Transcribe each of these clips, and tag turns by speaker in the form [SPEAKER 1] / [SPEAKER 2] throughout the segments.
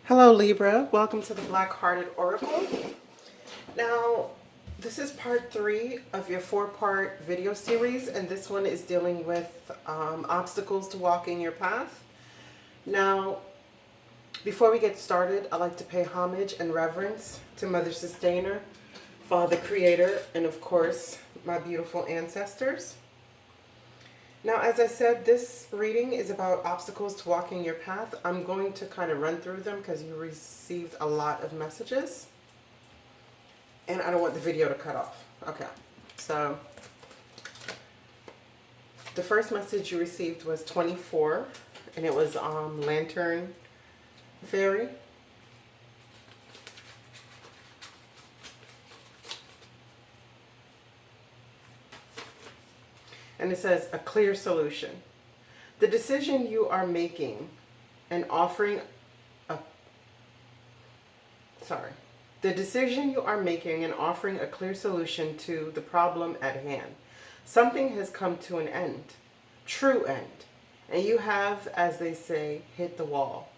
[SPEAKER 1] Hello Libra, welcome to the Black Hearted Oracle. Now, this is part 3 of your 4-part video series, and this one is dealing with obstacles to walking your path. Now, before we get started, I'd like to pay homage and reverence to Mother Sustainer, Father Creator, and of course, my beautiful ancestors. Now, as I said, this reading is about obstacles to walking your path. I'm going to kind of run through them because you received a lot of messages. And I don't want the video to cut off. Okay, so the first message you received was 24, and it was Lantern Fairy. And it says, a clear solution. The decision you are making and offering a clear solution to the problem at hand. Something has come to an end, true end, and you have, as they say, hit the wall.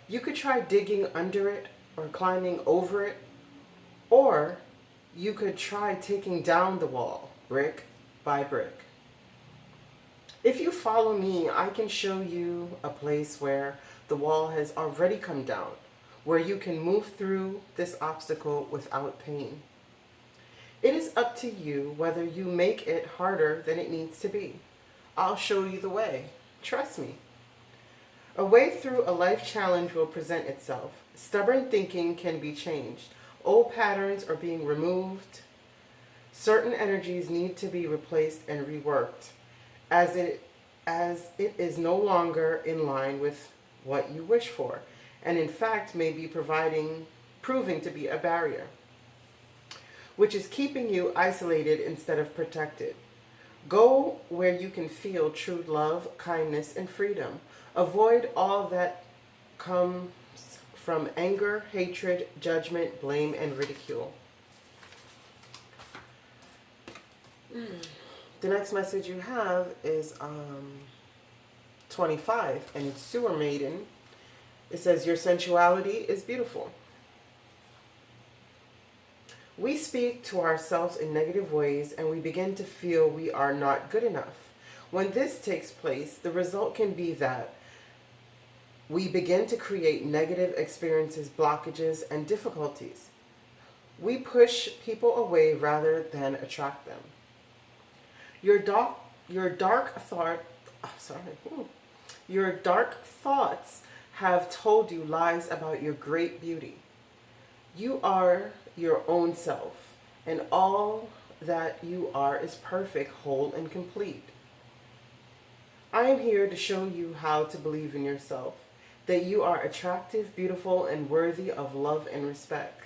[SPEAKER 1] You could try digging under it or climbing over it, or you could try taking down the wall, brick by brick. If you follow me, I can show you a place where the wall has already come down, where you can move through this obstacle without pain. It is up to you whether you make it harder than it needs to be. I'll show you the way. Trust me. A way through a life challenge will present itself. Stubborn thinking can be changed. Old patterns are being removed. Certain energies need to be replaced and reworked, as it is no longer in line with what you wish for, and in fact may be proving to be a barrier, which is keeping you isolated instead of protected. Go where you can feel true love, kindness, and freedom. Avoid all that comes from anger, hatred, judgment, blame, and ridicule. The next message you have is 25, and it's Sewer Maiden. It says, your sensuality is beautiful. We speak to ourselves in negative ways, and we begin to feel we are not good enough. When this takes place, the result can be that we begin to create negative experiences, blockages, and difficulties. We push people away rather than attract them. Your dark thoughts have told you lies about your great beauty. You are your own self, and all that you are is perfect, whole, and complete. I am here to show you how to believe in yourself, that you are attractive, beautiful, and worthy of love and respect.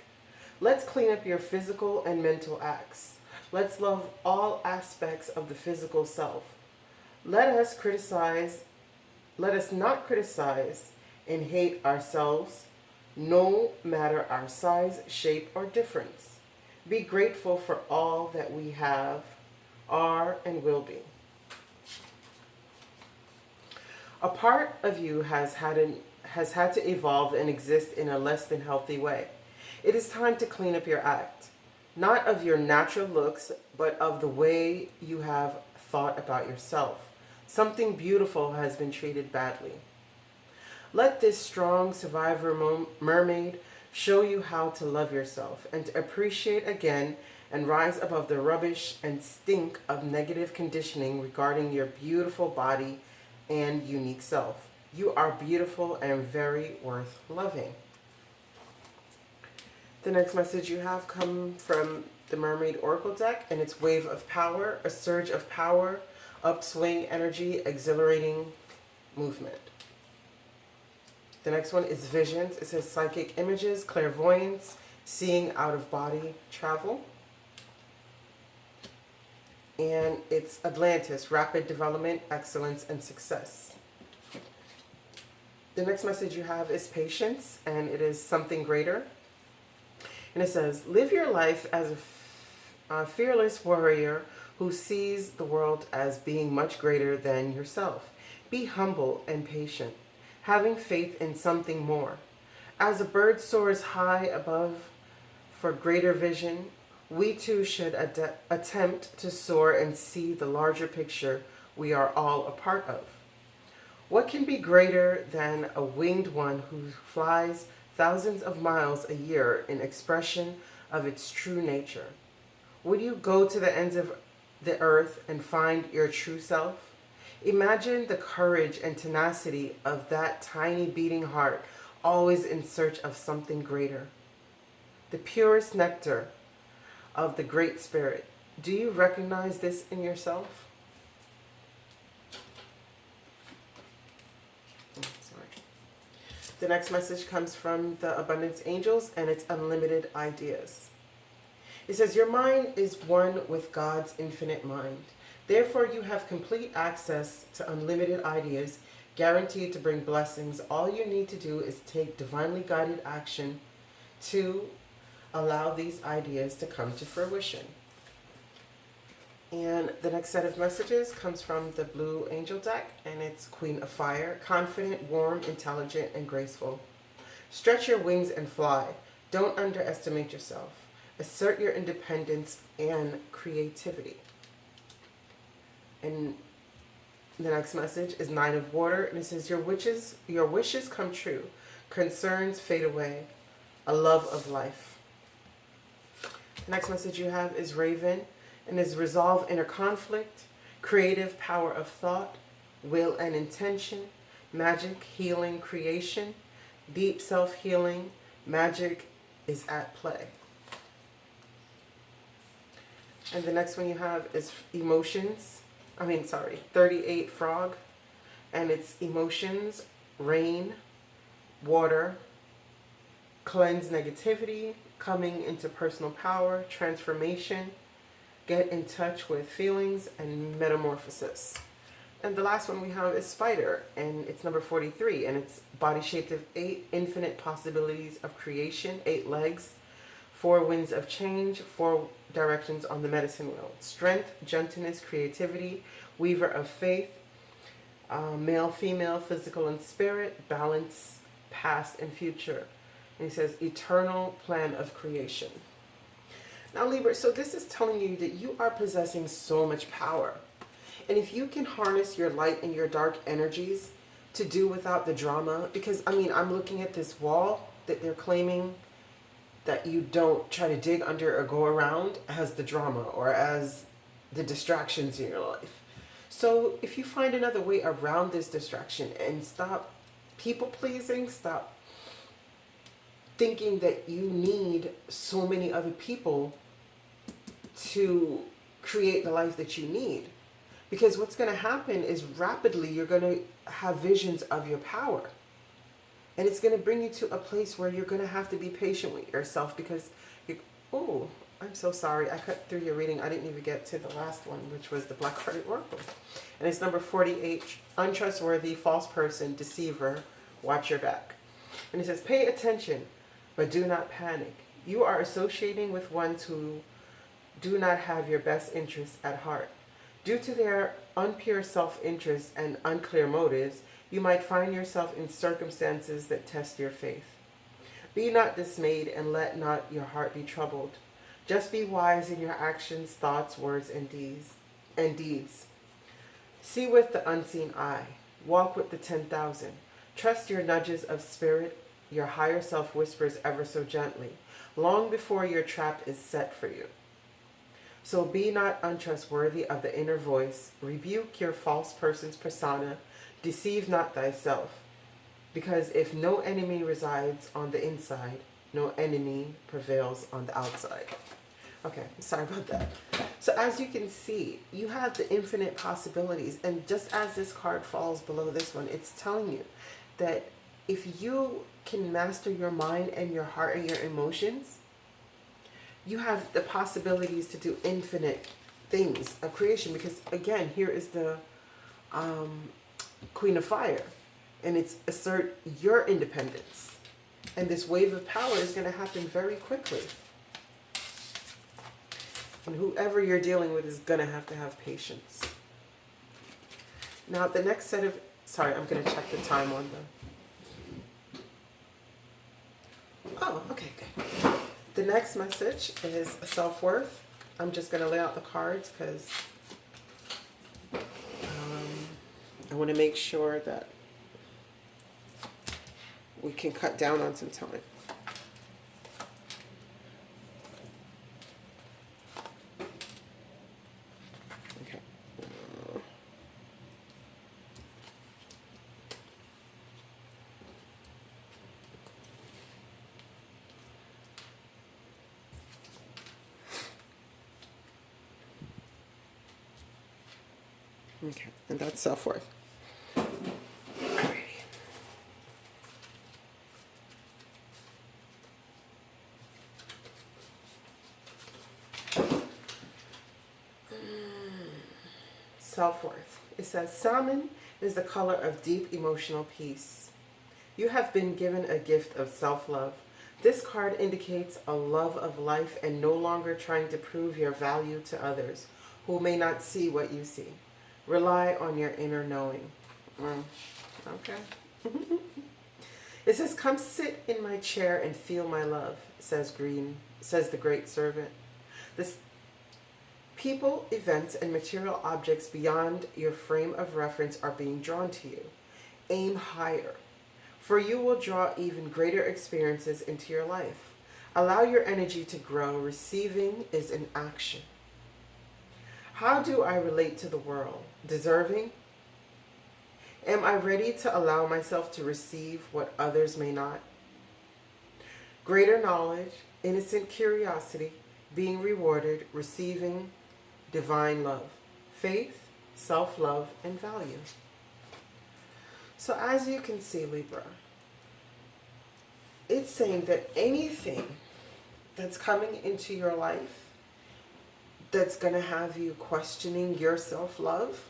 [SPEAKER 1] Let's clean up your physical and mental acts. Let's love all aspects of the physical self. Let us not criticize and hate ourselves, no matter our size, shape, or difference. Be grateful for all that we have, are, and will be. A part of you has had to evolve and exist in a less than healthy way. It is time to clean up your act. Not of your natural looks, but of the way you have thought about yourself. Something beautiful has been treated badly. Let this strong survivor mermaid show you how to love yourself and to appreciate again and rise above the rubbish and stink of negative conditioning regarding your beautiful body and unique self. You are beautiful and very worth loving. The next message you have come from the Mermaid Oracle deck, and it's Wave of Power, a surge of power, upswing energy, exhilarating movement. The next one is Visions. It says psychic images, clairvoyance, seeing out of body travel. And it's Atlantis, rapid development, excellence, and success. The next message you have is Patience, and it is something greater. And it says, live your life as a fearless warrior who sees the world as being much greater than yourself. Be humble and patient, having faith in something more. As a bird soars high above for greater vision, we too should attempt to soar and see the larger picture we are all a part of. What can be greater than a winged one who flies thousands of miles a year in expression of its true nature? Would you go to the ends of the earth and find your true self? Imagine the courage and tenacity of that tiny beating heart, always in search of something greater. The purest nectar of the Great Spirit. Do you recognize this in yourself? The next message comes from the Abundance Angels, and it's unlimited ideas. It says, your mind is one with God's infinite mind. Therefore, you have complete access to unlimited ideas, guaranteed to bring blessings. All you need to do is take divinely guided action to allow these ideas to come to fruition. And the next set of messages comes from the Blue Angel deck, and it's Queen of Fire. Confident, warm, intelligent, and graceful. Stretch your wings and fly. Don't underestimate yourself. Assert your independence and creativity. And the next message is Nine of Water, and it says, your wishes come true. Concerns fade away. A love of life. The next message you have is Raven, and is resolve inner conflict, creative power of thought, will and intention, magic, healing, creation, deep self-healing, magic is at play. And the next one you have is 38 Frog, and it's emotions, rain, water, cleanse negativity, coming into personal power, transformation, get in touch with feelings, and metamorphosis. And the last one we have is Spider, and it's number 43, and it's body shaped of 8 infinite possibilities of creation, 8 legs, 4 winds of change, 4 directions on the medicine wheel. Strength, gentleness, creativity, weaver of faith, male, female, physical and spirit, balance, past and future. And he says, eternal plan of creation. Now, Libra, so this is telling you that you are possessing so much power. And if you can harness your light and your dark energies to do without the drama, because, I'm looking at this wall that they're claiming that you don't try to dig under or go around as the drama or as the distractions in your life. So if you find another way around this distraction and stop people pleasing, stop thinking that you need so many other people to create the life that you need. Because what's going to happen is rapidly you're going to have visions of your power. And it's going to bring you to a place where you're going to have to be patient with yourself because, oh, I'm so sorry. I cut through your reading. I didn't even get to the last one, which was the Black-Hearted Oracle. And it's number 48, untrustworthy, false person, deceiver, watch your back. And it says, pay attention, but do not panic. You are associating with ones who do not have your best interests at heart. Due to their unpure self-interest and unclear motives, you might find yourself in circumstances that test your faith. Be not dismayed and let not your heart be troubled. Just be wise in your actions, thoughts, words, and deeds. See with the unseen eye. Walk with the 10,000. Trust your nudges of spirit. Your higher self whispers ever so gently, long before your trap is set for you. So be not untrustworthy of the inner voice. Rebuke your false person's persona. Deceive not thyself. Because if no enemy resides on the inside, no enemy prevails on the outside. Okay, sorry about that. So as you can see, you have the infinite possibilities. And just as this card falls below this one, it's telling you that if you can master your mind and your heart and your emotions, you have the possibilities to do infinite things of creation. Because again, here is the Queen of Fire, and it's assert your independence. And this wave of power is going to happen very quickly. And whoever you're dealing with is going to have patience. Now, the next set of... Sorry, I'm going to check the time on Oh, okay, good. The next message is self-worth. I'm just going to lay out the cards because I want to make sure that we can cut down on some time. Okay. Okay, and that's self-worth. Alrighty. Self-worth. It says, salmon is the color of deep emotional peace. You have been given a gift of self-love. This card indicates a love of life and no longer trying to prove your value to others who may not see what you see. Rely on your inner knowing. Okay. It says, come sit in my chair and feel my love, says the great servant. This people, events, and material objects beyond your frame of reference are being drawn to you. Aim higher, for you will draw even greater experiences into your life. Allow your energy to grow. Receiving is an action. How do I relate to the world? Deserving? Am I ready to allow myself to receive what others may not? Greater knowledge, innocent curiosity, being rewarded, receiving divine love, faith, self-love, and value. So as you can see, Libra, it's saying that anything that's coming into your life that's going to have you questioning your self-love,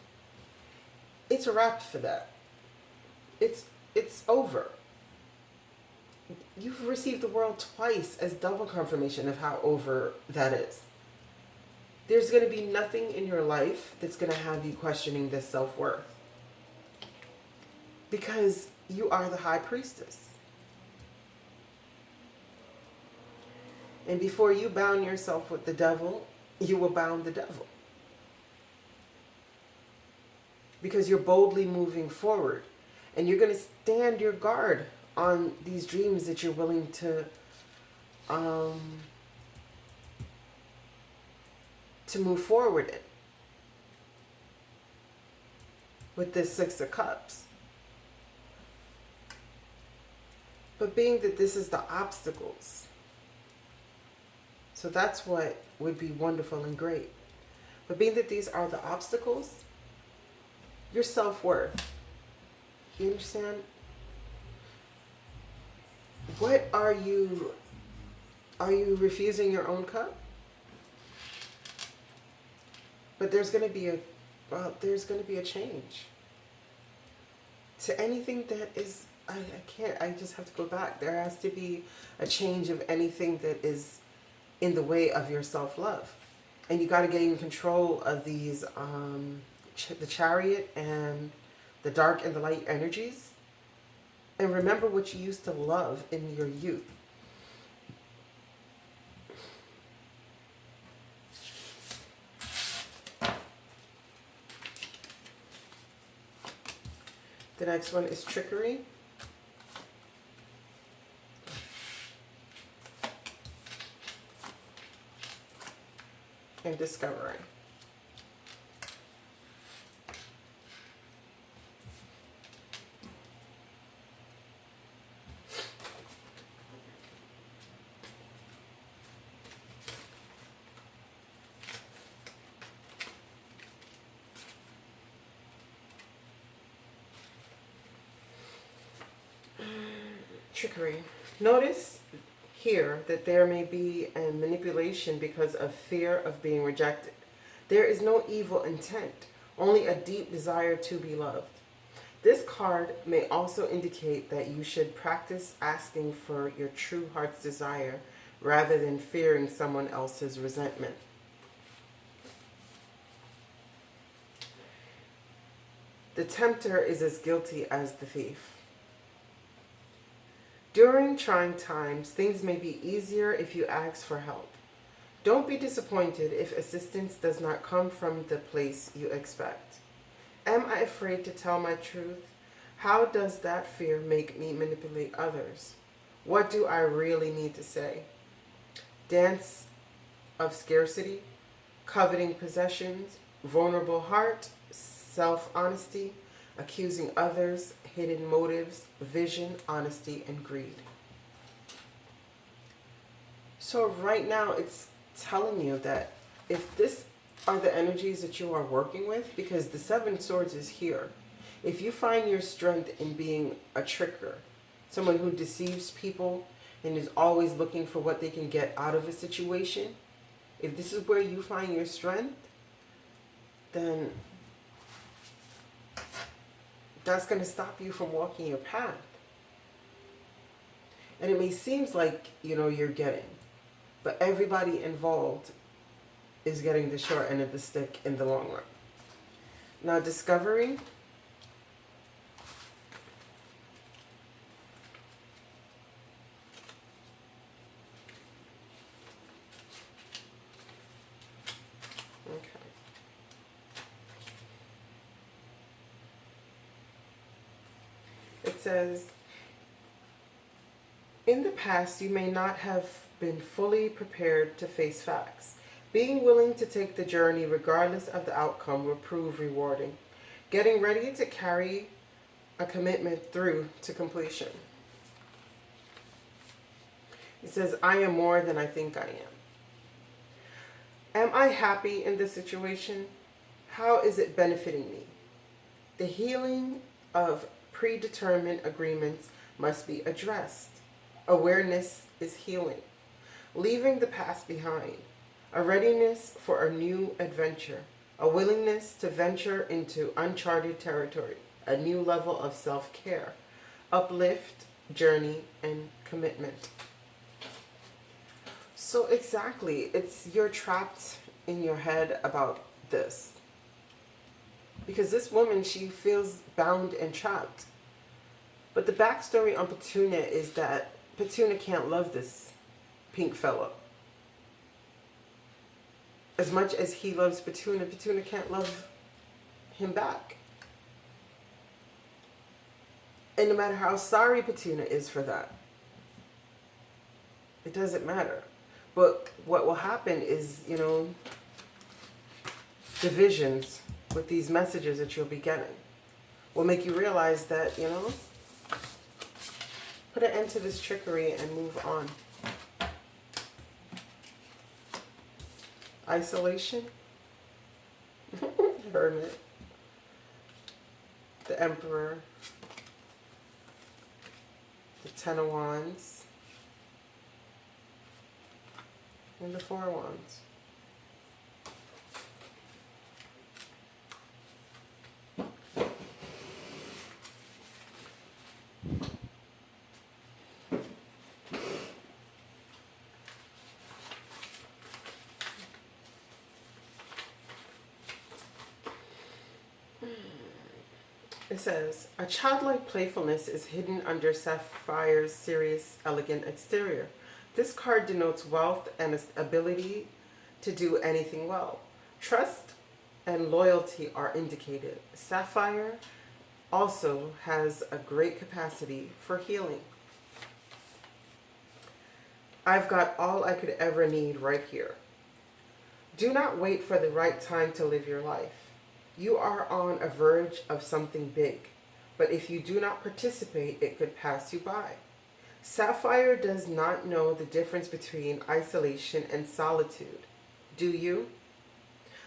[SPEAKER 1] it's a wrap for that. It's over. You've received the world twice as double confirmation of how over that is. There's going to be nothing in your life that's going to have you questioning this self-worth. Because you are the high priestess. And before you bound yourself with the devil, you will bound the devil. Because you're boldly moving forward. And you're going to stand your guard on these dreams that you're willing to move forward in. With this Six of Cups. But being that this is the obstacles. So that's what would be wonderful and great. But being that these are the obstacles, your self-worth. You understand? What are you refusing your own cup? But there's going to be a change. To anything that is, I just have to go back. There has to be a change of anything that is in the way of your self-love. And you got to get in control of these, the Chariot and the dark and the light energies. And remember what you used to love in your youth. The next one is Trickery. And Discovery. Trickery. Notice here that there may be a manipulation because of fear of being rejected. There is no evil intent, only a deep desire to be loved. This card may also indicate that you should practice asking for your true heart's desire rather than fearing someone else's resentment. The tempter is as guilty as the thief. During trying times, things may be easier if you ask for help. Don't be disappointed if assistance does not come from the place you expect. Am I afraid to tell my truth? How does that fear make me manipulate others? What do I really need to say? Dance of scarcity, coveting possessions, vulnerable heart, self-honesty, accusing others, hidden motives, vision, honesty, and greed. So right now it's telling you that if this are the energies that you are working with, because the Seven Swords is here, if you find your strength in being a tricker, someone who deceives people and is always looking for what they can get out of a situation, if this is where you find your strength, then that's going to stop you from walking your path. And it may seem like, you're getting, but everybody involved is getting the short end of the stick in the long run. Now, discovery. Okay. It says, in the past, you may not have been fully prepared to face facts. Being willing to take the journey regardless of the outcome will prove rewarding. Getting ready to carry a commitment through to completion. It says, I am more than I think I am. Am I happy in this situation? How is it benefiting me? The healing of predetermined agreements must be addressed. Awareness is healing. Leaving the past behind. A readiness for a new adventure. A willingness to venture into uncharted territory. A new level of self-care. Uplift, journey, and commitment. So exactly, you're trapped in your head about this. Because this woman, she feels bound and trapped. But the backstory on Petunia is that Petunia can't love this pink fellow. As much as he loves Petunia, Petunia can't love him back. And no matter how sorry Petunia is for that, it doesn't matter. But what will happen is, divisions with these messages that you'll be getting will make you realize that, put an end to this trickery and move on. Isolation. Hermit. The Emperor. The Ten of Wands. And the Four of Wands. It says, a childlike playfulness is hidden under Sapphire's serious, elegant exterior. This card denotes wealth and ability to do anything well. Trust and loyalty are indicated. Sapphire also has a great capacity for healing. I've got all I could ever need right here. Do not wait for the right time to live your life. You are on a verge of something big, but if you do not participate, it could pass you by. Sapphire does not know the difference between isolation and solitude. Do you?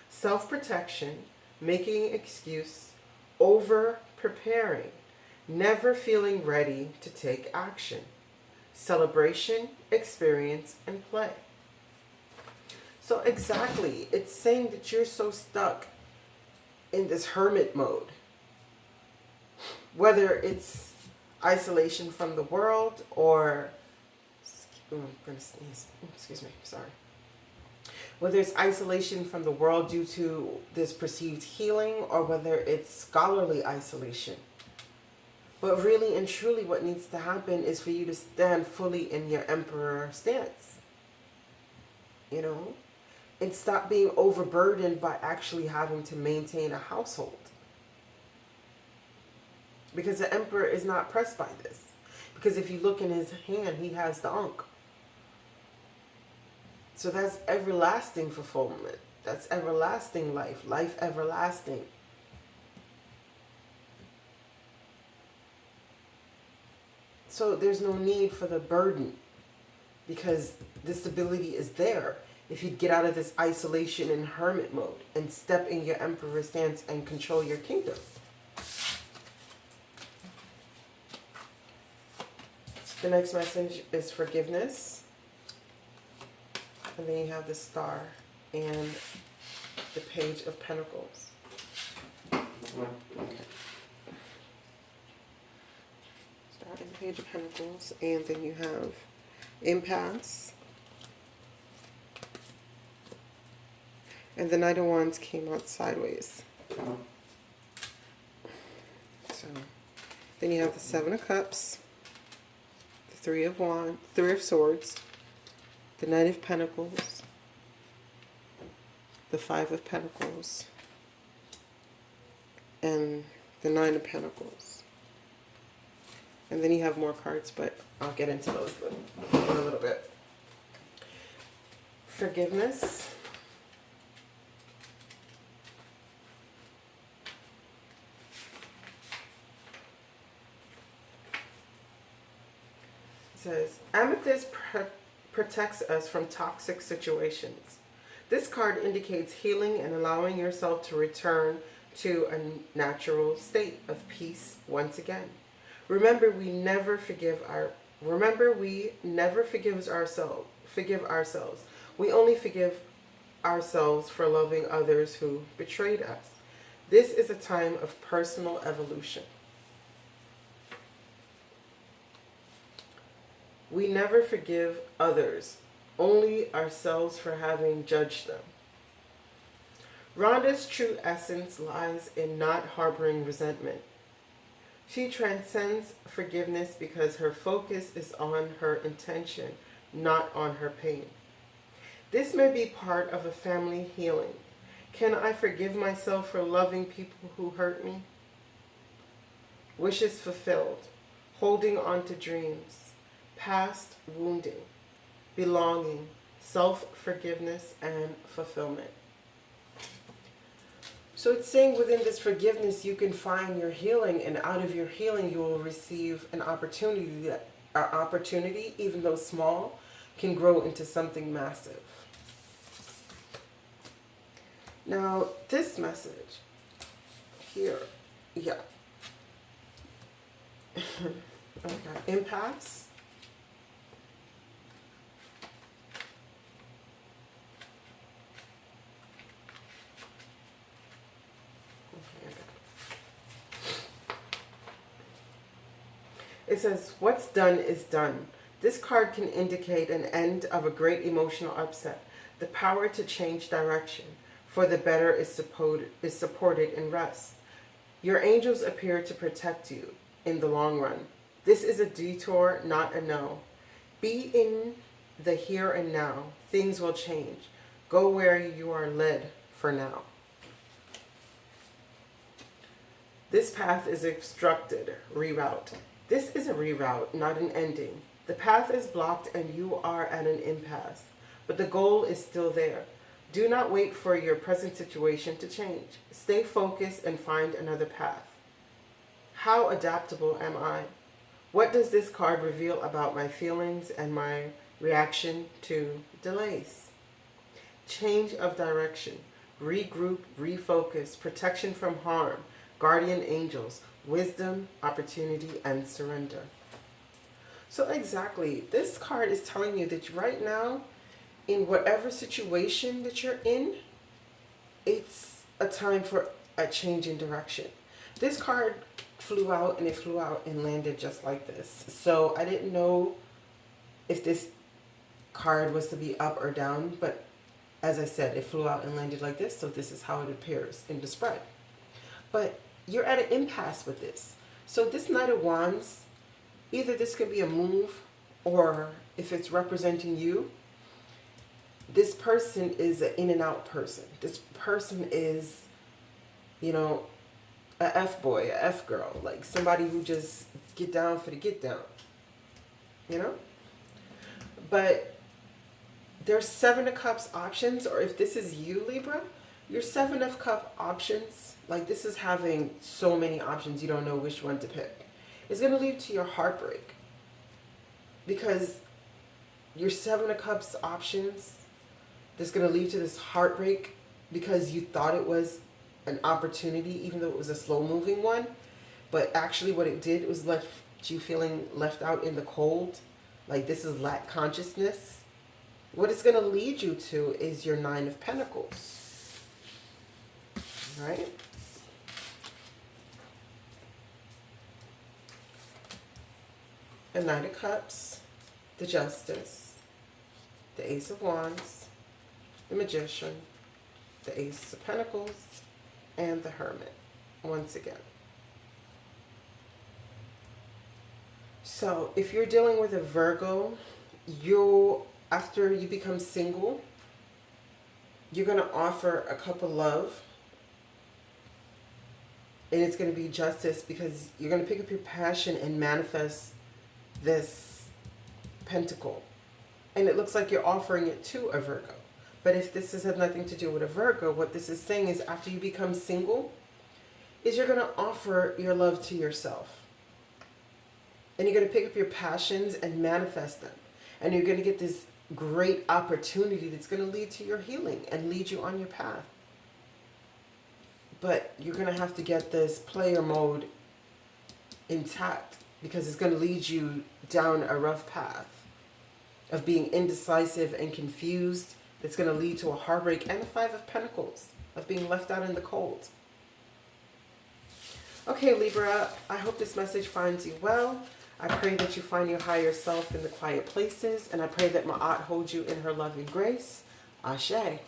[SPEAKER 1] Self-protection, making excuse, over-preparing, never feeling ready to take action. Celebration, experience, and play. So exactly, it's saying that you're so stuck in this hermit mode. Whether it's isolation from the world or, I'm gonna sneeze, excuse me, sorry. Whether it's isolation from the world due to this perceived healing or whether it's scholarly isolation. But really and truly what needs to happen is for you to stand fully in your emperor stance. You know? And stop being overburdened by actually having to maintain a household. Because the emperor is not pressed by this. Because if you look in his hand, he has the Ankh. So that's everlasting fulfillment. That's everlasting life. Life everlasting. So there's no need for the burden. Because the stability is there. If you get out of this isolation and hermit mode and step in your emperor stance and control your kingdom. The next message is forgiveness. And then you have the star and the page of pentacles. Okay. Star and page of pentacles. And then you have impasse. And the Knight of Wands came out sideways. So then you have the Seven of Cups, the Three of Swords, the Knight of Pentacles, the Five of Pentacles, and the Nine of Pentacles. And then you have more cards, but I'll get into those in a little bit. Forgiveness. Says, Amethyst protects us from toxic situations. This card indicates healing and allowing yourself to return to a natural state of peace once again. Remember, we never forgive ourselves. We only forgive ourselves for loving others who betrayed us. This is a time of personal evolution. We never forgive others, only ourselves for having judged them. Rhonda's true essence lies in not harboring resentment. She transcends forgiveness because her focus is on her intention, not on her pain. This may be part of a family healing. Can I forgive myself for loving people who hurt me? Wishes fulfilled, holding on to dreams. Past wounding, belonging, self-forgiveness, and fulfillment. So it's saying within this forgiveness you can find your healing, and out of your healing you will receive an opportunity even though small, can grow into something massive. Now this message here, yeah. Okay, impasse. It says, what's done is done. This card can indicate an end of a great emotional upset, the power to change direction. For the better is supported in rest. Your angels appear to protect you in the long run. This is a detour, not a no. Be in the here and now. Things will change. Go where you are led for now. This path is obstructed. Reroute. This is a reroute, not an ending. The path is blocked and you are at an impasse, but the goal is still there. Do not wait for your present situation to change. Stay focused and find another path. How adaptable am I? What does this card reveal about my feelings and my reaction to delays? Change of direction, regroup, refocus, protection from harm, guardian angels, wisdom, opportunity, and surrender. So exactly, this card is telling you that right now, in whatever situation that you're in, it's a time for a change in direction. This card flew out and it flew out and landed just like this. So I didn't know if this card was to be up or down, but as I said, it flew out and landed like this. So this is how it appears in the spread. But you're at an impasse with this. So this Knight of Wands, either this could be a move, or if it's representing you, this person is an in and out person. This person is, you know, a F-boy, a F-girl, like somebody who just get down for the get down, you know? But there's Seven of Cups options, or if this is you, Libra, your Seven of Cup options, like this is having so many options, you don't know which one to pick. It's going to lead to your heartbreak. Because your Seven of Cups options, that's going to lead to this heartbreak because you thought it was an opportunity, even though it was a slow-moving one. But actually what it did was left you feeling left out in the cold. Like this is lack consciousness. What it's going to lead you to is your Nine of Pentacles. Right? The Knight of Cups, the Justice, the Ace of Wands, the Magician, the Ace of Pentacles, and the Hermit, once again. So if you're dealing with a Virgo, after you become single, you're going to offer a cup of love. And it's going to be justice because you're going to pick up your passion and manifest this pentacle. And it looks like you're offering it to a Virgo. But if this has nothing to do with a Virgo, what this is saying is after you become single, is you're going to offer your love to yourself. And you're going to pick up your passions and manifest them. And you're going to get this great opportunity that's going to lead to your healing and lead you on your path. But you're going to have to get this player mode intact because it's going to lead you down a rough path of being indecisive and confused. That's going to lead to a heartbreak and the Five of Pentacles of being left out in the cold. Okay, Libra, I hope this message finds you well. I pray that you find your higher self in the quiet places, and I pray that Ma'at holds you in her love and grace. Ashe.